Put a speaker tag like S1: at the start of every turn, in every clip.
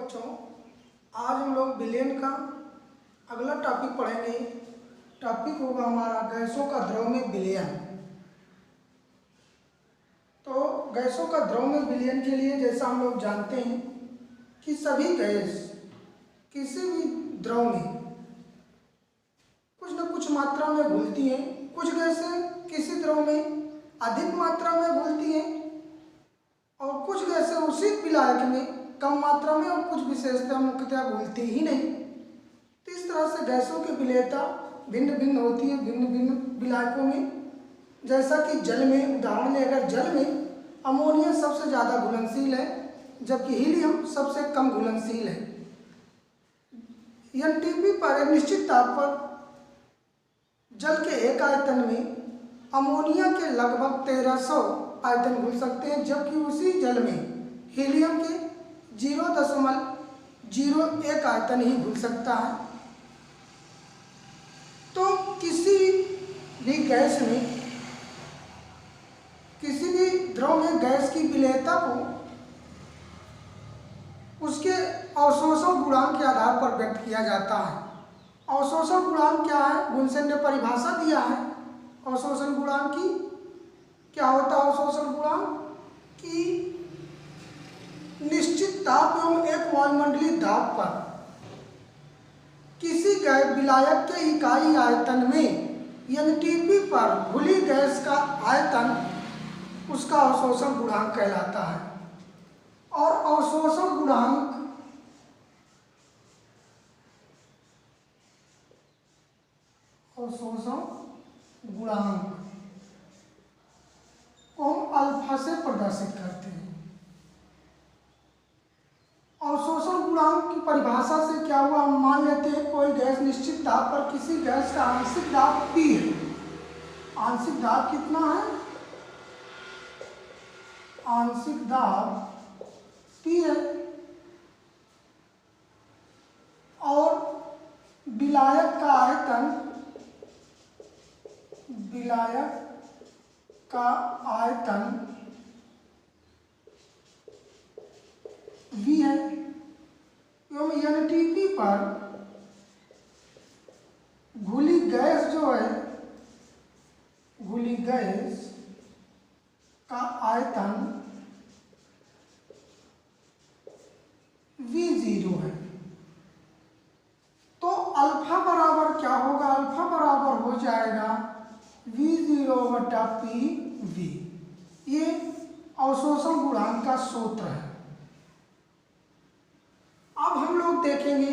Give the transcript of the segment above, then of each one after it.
S1: बच्चों, आज हम लोग विलयन का अगला टॉपिक पढ़ेंगे। टॉपिक होगा हमारा गैसों का द्रव में विलयन। तो गैसों का द्रव में विलयन के लिए जैसा हम लोग जानते हैं कि सभी गैस किसी भी द्रव में कुछ न कुछ मात्रा में घुलती हैं। कुछ गैसें किसी द्रव में अधिक मात्रा में घुलती हैं और कुछ गैसें उसी विलायक में कम मात्रा में और कुछ विशेषता मुख्यतः घुलती ही नहीं। तो इस तरह से गैसों की विलेयता भिन्न भिन्न होती है भिन्न भिन्न विलायकों में। जैसा कि जल में, उदाहरण में अगर जल में अमोनिया सबसे ज़्यादा घुलनशील है जबकि हीलियम सबसे कम घुलनशील है। एनटीपी पर एक निश्चित ताप पर जल के एक आयतन में अमोनिया के लगभग 1300 आयतन घुल सकते हैं, जबकि उसी जल में हीलियम के 0.01 आयतन ही घुल सकता है। तो किसी भी गैस में, किसी भी द्रव में गैस की विलेयता को उसके अवशोषण गुणांक के आधार पर व्यक्त किया जाता है। अवशोषण गुणांक क्या है? बुनसेन ने परिभाषा दिया है अवशोषण गुणांक की। क्या होता है अवशोषण गुणांक? कि निश्चित ताप एवं एक वायुमंडलीय दाब पर किसी विलायक के इकाई आयतन में एनटीपी पर घुली गैस का आयतन उसका अवशोषण गुणांक कहलाता है। और अवशोषण गुणांक को हम अल्फा से प्रदर्शित करते हैं। अवशोषण गुणांक की परिभाषा से क्या हुआ, हम मान लेते हैं कोई गैस निश्चित दाब पर किसी गैस का आंशिक दाब P है। आंशिक दाब कितना है? आंशिक दाब P है और विलायक का आयतन V है एवं एनटीपी पर घुली गैस जो है, घुली गैस का आयतन V0 है। तो अल्फा बराबर क्या होगा? अल्फा बराबर हो जाएगा V0/PV। ये अवशोषण गुणांक का सूत्र है। अब हम लोग देखेंगे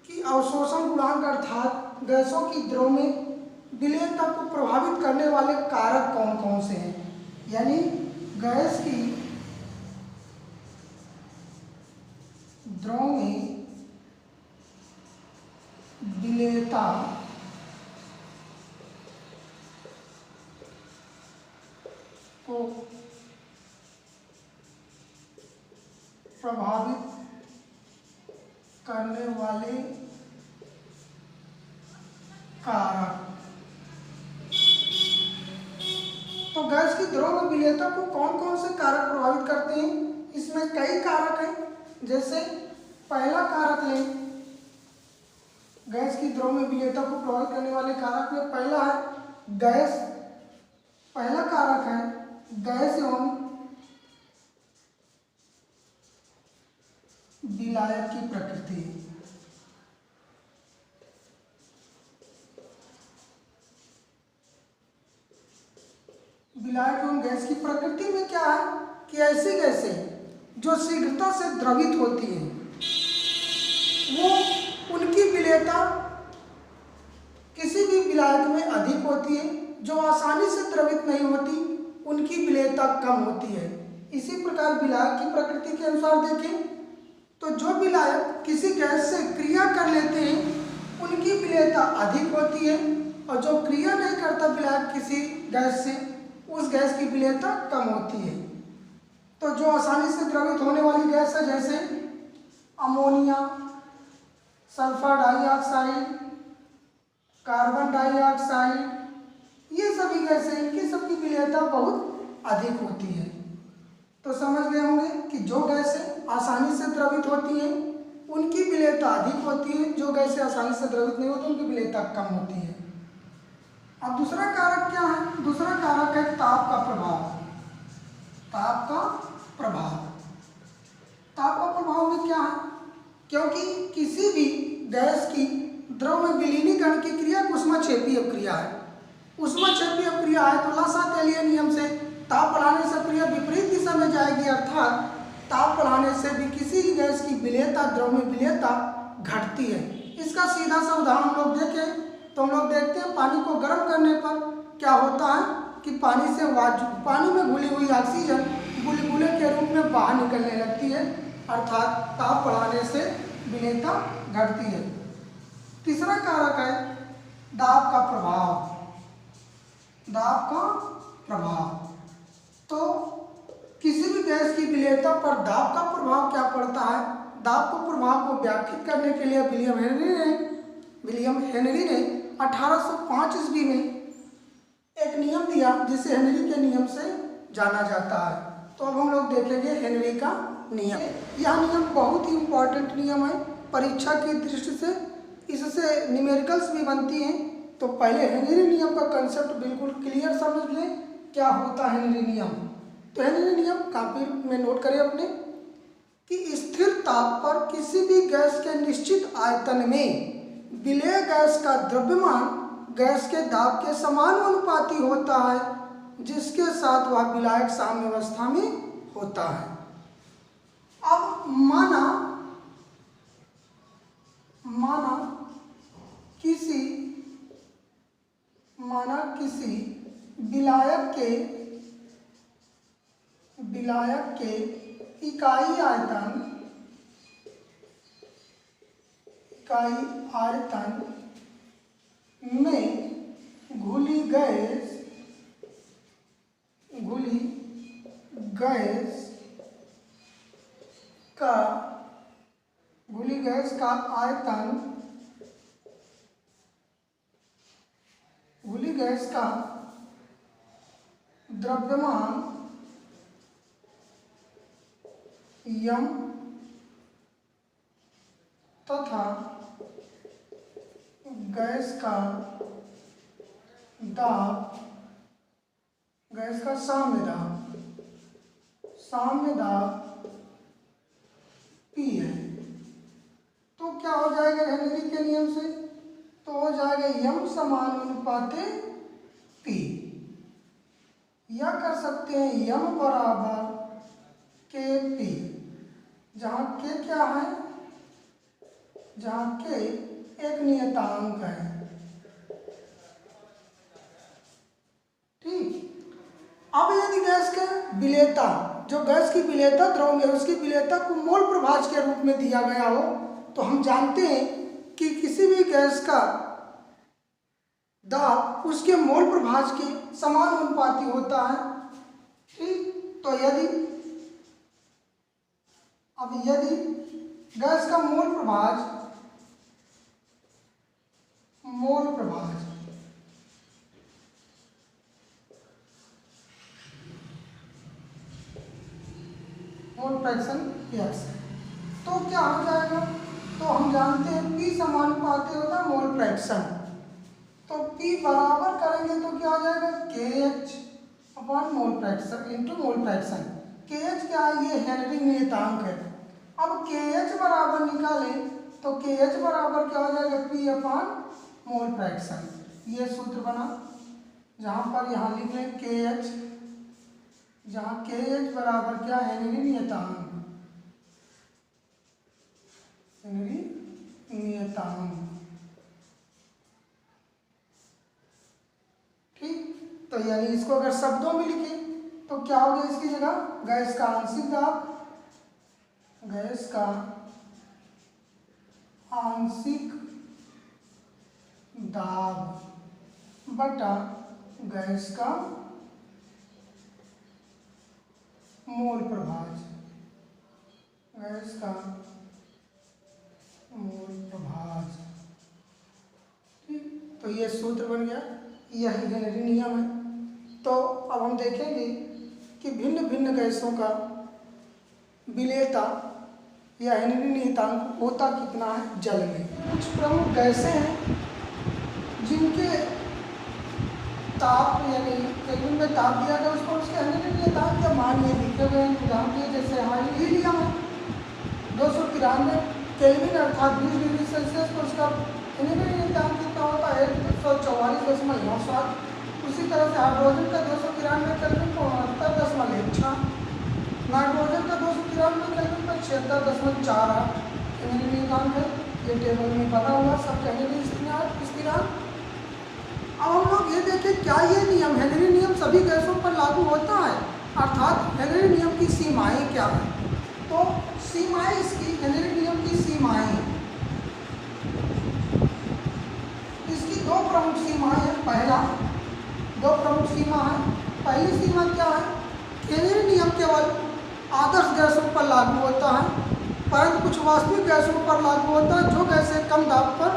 S1: कि अवशोषण गुणांक अर्थात गैसों की द्रव में विलयनता को प्रभावित करने वाले कारक कौन कौन से हैं। यानी गैस की द्रव में विलयनता को प्रभावित करने वाले कारक। तो गैस की द्रव में विलयनता को कौन कौन से कारक प्रभावित करते हैं? इसमें कई कारक हैं। जैसे पहला कारक लें, गैस की द्रव में विलयनता को प्रभावित करने वाले कारक में पहला है गैस। पहला कारक है गैस एवं विलायक की प्रकृति। विलायक एवं गैस की प्रकृति में क्या है कि ऐसी गैसें जो शीघ्रता से द्रवित होती हैं वो उनकी विलयनता किसी भी विलायक में अधिक होती है। जो आसानी से द्रवित नहीं होती उनकी विलयनता कम होती है। इसी प्रकार विलायक की प्रकृति के अनुसार देखें तो जो विलायक किसी गैस से क्रिया कर लेते हैं उनकी विलयनता अधिक होती है और जो क्रिया नहीं करता विलायक किसी गैस से, उस गैस की विलयनता कम होती है। तो जो आसानी से द्रवित होने वाली गैस है जैसे ammonia, sulphur dioxide, carbon dioxide, ये सभी गैसें, इनकी सबकी विलयनता बहुत अधिक होती है। तो समझ गए होंगे कि जो गैसें आसानी से द्रवित होती हैं उनकी विलेयता अधिक होती है, जो गैसें आसानी से द्रवित नहीं होती उनकी विलेयता कम होती है। अब दूसरा कारक क्या है? दूसरा कारक है ताप का प्रभाव। ताप का प्रभाव, ताप का प्रभाव में क्या है? क्योंकि किसी भी गैस की द्रव में विलीनीकरण की क्रिया ऊष्माक्षेपीय क्रिया है। ऊष्माक्षेपीय क्रिया है तो लासातेलिय नियम से ताप बढ़ाने से क्रिया विपरीत दिशा में जाएगी, अर्थात ताप बढ़ाने से भी किसी भी गैस की विलेयता, द्रव में विलेयता घटती है। इसका सीधा सा उदाहरण हम लोग देखें तो हम लोग देखते हैं पानी को गर्म करने पर क्या होता है कि पानी में घुली हुई ऑक्सीजन बुलबुले के रूप में बाहर निकलने लगती है, अर्थात ताप बढ़ाने से विलेयता घटती है। तीसरा कारक है दाब का प्रभाव। दाब का प्रभाव, तो किसी भी गैस की विलेयता पर दाब का प्रभाव क्या पड़ता है? दाब के प्रभाव को व्याख्यात करने के लिए विलियम हेनरी ने 1805 ईस्वी में एक नियम दिया जिसे हेनरी के नियम से जाना जाता है। तो अब हम लोग देखेंगे हेनरी का नियम। यह नियम बहुत ही इम्पोर्टेंट नियम है परीक्षा की दृष्टि से, इससे न्यूमेरिकल्स भी बनती हैं। तो पहले हेनरी नियम का कंसेप्ट बिल्कुल क्लियर समझ लें, क्या होता है हेनरी नियम। तो हेनरी नियम कॉपी में नोट करें अपने कि स्थिर ताप पर किसी भी गैस के निश्चित आयतन में विलेय गैस का द्रव्यमान गैस के दाब के समानुपाती होता है, जिसके साथ वह विलायक साम्यावस्था में होता है। अब माना किसी विलायक के इकाई आयतन में घुली गैस का आयतन, घुली गैस का द्रव्यमान यम तथा गैस का दाब, गैस का साम्य दाब P है। तो क्या हो जाएगा हेनरी के नियम से? तो हो जाएगा यम समानुपाते P, या कर सकते हैं यम बराबर Kp, जहाँ K क्या है? जहाँ K एक नियतांक है। ठीक, अब यदि गैस के विलेयता, जो गैस की विलेयता द्रव में उसकी विलेयता को मोल प्रभाज के रूप में दिया गया हो, तो हम जानते हैं कि किसी भी गैस का दाब उसके मोल प्रभाज के समानुपाती होता है। ठीक, तो यदि गैस का मोल प्रभाज मोल फ्रैक्शन x है, तो क्या हो जाएगा? तो हम जानते हैं P समानुपाती होता है मोल फ्रैक्शन, तो P बराबर करेंगे तो क्या हो जाएगा? KH upon mole fraction into mole fraction. KH क्या है? ये हेनरी नियतांक है। अब KH बराबर निकालें तो KH बराबर क्या हो जाएगा? P upon mole fraction. ये सूत्र बना, जहाँ पर यहाँ लिख लें KH, जहाँ KH बराबर क्या है? हेनरी नियतांक, हेनरी नियतांक। ठीक, तो यानी इसको अगर शब्दों में लिखें तो क्या हो गया इसकी जगह? गैस का आंशिक दाब, गैस का आंशिक दाब बटा गैस का मोल प्रभाज, गैस का मोल प्रभाज। ठीक, तो ये सूत्र बन गया, यही हेनरी नियम है। तो अब हम देखेंगे कि भिन्न भिन्न गैसों का विलेयता या हेनरी नियतांक होता कितना है जल में। कुछ प्रमुख गैसें हैं जिनके ताप यानी केल्विन में ताप दिया गया उसको उसके हेनरी नियतांक के मान ये लिखे गए हैं। उदाहरण के जैसे हमारी हीलियम है 293 केल्विन अर्थात 20 डिग्री सेल्सियस पर उसका हेनरी नियतांक कितना होता है 144.97। उसी तरह से हाइड्रोजन का 293 केल्विन पर 69.16, नाइट्रोजन का 293 केल्विन पर 76.48 हेनरी नियतांक है। ये टेबल में बना हुआ सब हेनरी स्थिरांक। अब हम लोग ये देखें क्या ये नियम हेनरी नियम सभी गैसों पर लागू होता है, अर्थात हेनरी नियम की सीमाएं क्या हैं। तो सीमाएं इसकी हेनरी नियम की सीमाएं, इसकी दो प्रमुख सीमाएं हैं। दो प्रमुख सीमा है। पहली सीमा क्या है, हेनरी नियम केवल आदर्श गैसों पर लागू होता है, परंतु कुछ वास्तविक गैसों पर लागू होता है जो गैसें कम दाब पर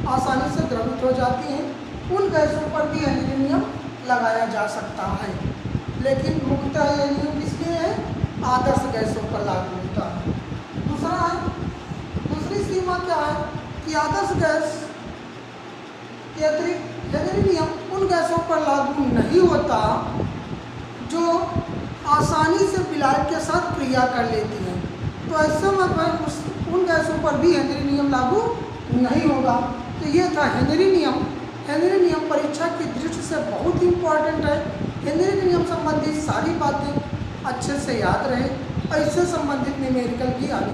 S1: आसानी से द्रवित हो जाती हैं। उन गैसों पर भी हेनरी नियम लगाया जा सकता है, लेकिन मुख्यतः यह नियम किसलिए है, आदर्श गैसों पर लागू होता है। दूसरी सीमा क्या है कि आदर्श गैस के अतिरिक्त हेनरी नियम उन गैसों पर लागू नहीं होता जो आसानी से विलायक के साथ क्रिया कर लेती हैं। तो ऐसे में उन गैसों पर भी हेनरी नियम लागू नहीं होगा। तो ये था हेनरी नियम। हेनरी नियम परीक्षा की दृष्टि से बहुत इंपॉर्टेंट है। हेनरी नियम संबंधित सारी बातें अच्छे से याद रहे और इससे संबंधित न्यूमेरिकल भी आगे